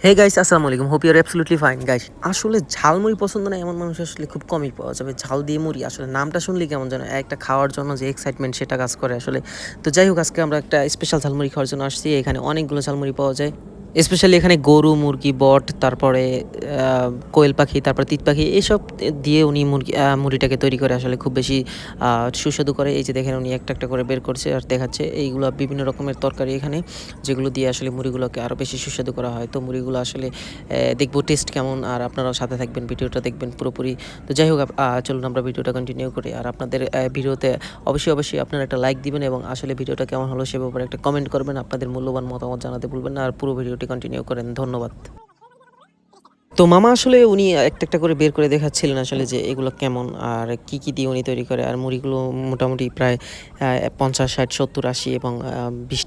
হে guys, আসসালামু আলাইকুম। Hope you are absolutely fine guys. আসলে ঝালমুড়ি পছন্দ না এমন মানুষ আসলে খুব কমই পাওয়া যাবে। ঝাল দিয়ে মুড়ি আসলে নামটা শুনলেই কেমন যেন একটা খাওয়ার জন্য যে এক্সাইটমেন্ট সেটা কাজ করে আসলে। তো যাই হোক, আজকে আমরা একটা স্পেশাল ঝালমুড়ি খাওয়ার জন্য আসছি। এখানে অনেকগুলো ঝালমুড়ি পাওয়া যায়। স্পেশালি এখানে গরু, মুরগি, বট, তারপরে কোয়েল পাখি, তারপরে তিত পাখি এসব দিয়ে উনি মুড়িটাকে তৈরি করে আসলে খুব বেশি সুস্বাদু করে। এই যে দেখেন উনি একটা, একটা করে বের করছে আর দেখাচ্ছে। এইগুলা বিভিন্ন রকমের তরকারি এখানে, যেগুলো দিয়ে আসলে মুড়িগুলোকে আরও বেশি সুস্বাদু করা হয়। তো মুড়িগুলো আসলে দেখবো টেস্ট কেমন, আর আপনারাও সাথে থাকবেন, ভিডিওটা দেখবেন পুরোপুরি। তো যাই হোক, চলুন আমরা ভিডিওটা কন্টিনিউ করি। আর আপনাদের ভিডিওতে অবশ্যই আপনারা একটা লাইক দিবেন এবং আসলে ভিডিওটা কেমন হলো সে ব্যাপারে একটা কমেন্ট করবেন। আপনাদের মূল্যবান মতামত জানাতে ভুলবেন না। আর পুরো ভিডিওটি কন্টিনিউ করেন। ধন্যবাদ। তো মামা আসলে উনি একটা, একটা করে বের করে দেখাচ্ছিলেন আসলে যে এগুলো কেমন আর কি দিয়ে উনি তৈরি করে। আর মুড়িগুলো মোটামুটি প্রায় ৫০, ৬০, ৭০, ৮০ এবং ৳২০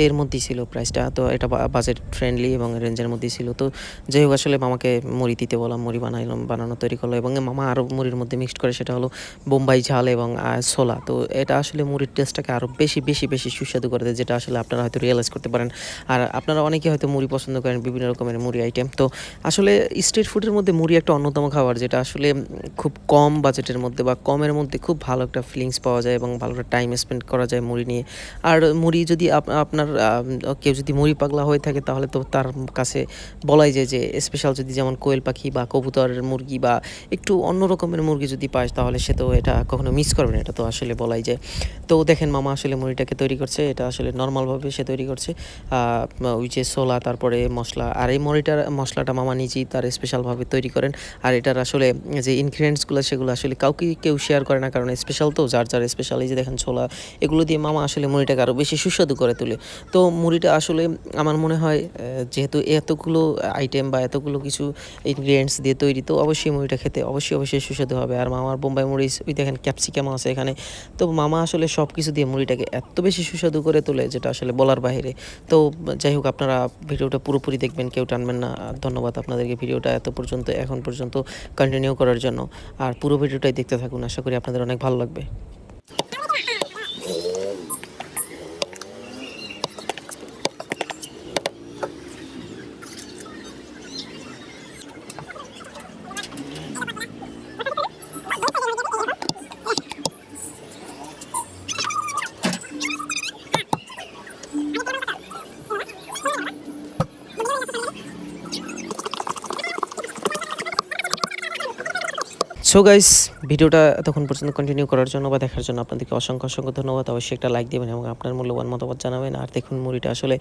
এর মধ্যেই ছিল প্রাইসটা। তো এটা বাজেট ফ্রেন্ডলি এবং রেঞ্জের মধ্যেই ছিল। তো যাই হোক, আসলে মামাকে মুড়ি দিতে বললাম, মুড়ি বানাইলাম, বানানো তৈরি করলো এবং মামা আরও মুড়ির মধ্যে মিক্সড করে, সেটা হলো বোম্বাই ঝাল এবং ছোলা। তো এটা আসলে মুড়ির টেস্টটাকে আরও বেশি সুস্বাদু করে দেয়, যেটা আসলে আপনারা হয়তো রিয়ালাইজ করতে পারেন। আর আপনারা অনেকেই হয়তো মুড়ি পছন্দ করেন, বিভিন্ন রকমের মুড়ি আইটেম। তো আসলে স্ট্রিট ফুডের মধ্যে মুড়ি একটা অন্যতম খাবার, যেটা আসলে খুব কম বাজেটের মধ্যে বা কমের মধ্যে খুব ভালো একটা ফিলিংস পাওয়া যায় এবং ভালো একটা টাইম স্পেন্ড করা যায় মুড়ি নিয়ে। আর মুড়ি যদি আপনার কেউ যদি মুড়ি পাগলা হয়ে থাকে, তাহলে তো তার কাছে বলাই যায় যে স্পেশাল যদি যেমন কোয়েল পাখি বা কবুতরের মুরগি বা একটু অন্য রকমের মুরগি যদি পায়, তাহলে সে তো এটা কখনো মিস করবে না। এটা তো আসলে বলাই যায়। তো দেখেন মামা আসলে মুড়িটাকে তৈরি করছে। এটা আসলে নরমালভাবে সে তৈরি করছে। ওই যে ছোলা, তারপরে মসলা, আর এই মসলাটা মামা নিজেই তার স্পেশালভাবে তৈরি করেন। আর এটার আসলে যে ইনগ্রিডিয়েন্টসগুলো সেগুলো আসলে কেউ শেয়ার করে না, কারণ স্পেশাল তো যার স্পেশাল। এই যে দেখেন ছোলা, এগুলো দিয়ে মামা আসলে মুড়িটাকে আরও বেশি সুস্বাদু করে তোলে। তো মুড়িটা আসলে আমার মনে হয় যেহেতু এতগুলো আইটেম বা এতগুলো কিছু ইনগ্রিডিয়েন্টস দিয়ে তৈরি, তো অবশ্যই মুড়িটা খেতে অবশ্যই সুস্বাদু হবে। আর মামার বোম্বাই মরিচ, ওই দেখেন ক্যাপসিকামও আছে এখানে। তো মামা আসলে সব কিছু দিয়ে মুড়িটাকে এত বেশি সুস্বাদু করে তোলে, যেটা আসলে বলার বাইরে। তো যাই হোক, আপনারা ভিডিওটা পুরোপুরি দেখবেন, কেউ টানবেন না। ধন্যবাদ আপনাদেরকে ভিডিওটা এখন পর্যন্ত কন্টিনিউ করার জন্য। আর পুরো ভিডিওটাই দেখতে থাকুন, আশা করি আপনাদের অনেক ভালো লাগবে। সো গাইস, ভিডিওটা এতক্ষণ পর্যন্ত কন্টিনিউ করার জন্য বা দেখার জন্য আপনাদেরকে অসংখ্য ধন্যবাদ। অবশ্যই একটা লাইক দিবেন এবং আপনার মূল্যবান মতামত জানাবেন। আর দেখুন মুড়িটা আসলে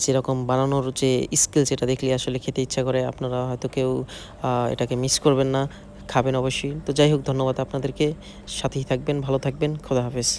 যেরকম বানানোর যে স্কিল, যেটা দেখলে আসলে খেতে ইচ্ছা করে। আপনারা হয়তো কেউ এটাকে মিস করবেন না, খাবেন অবশ্যই। তো যাই হোক, ধন্যবাদ আপনাদেরকে। সাথেই থাকবেন, ভালো থাকবেন। খোদা হাফেজ।